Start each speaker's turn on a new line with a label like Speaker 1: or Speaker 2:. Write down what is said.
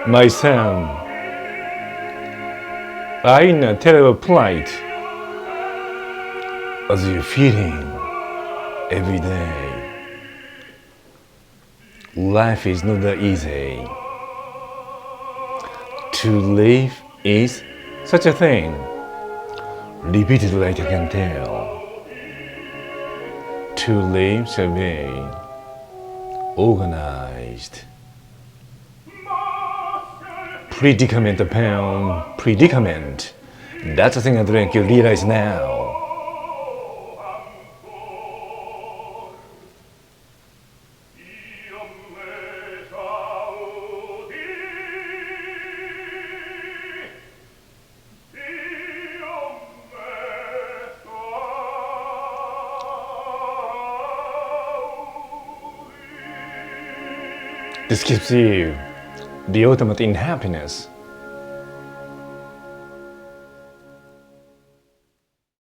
Speaker 1: My son, are in a terrible plight as you're feeling every day. Life is not that easy. To live is such a thing. Repeated like I can tell. To live shall be organized. Predicament upon predicament. That's the thing I think you realize now. This gives you the ultimate in happiness.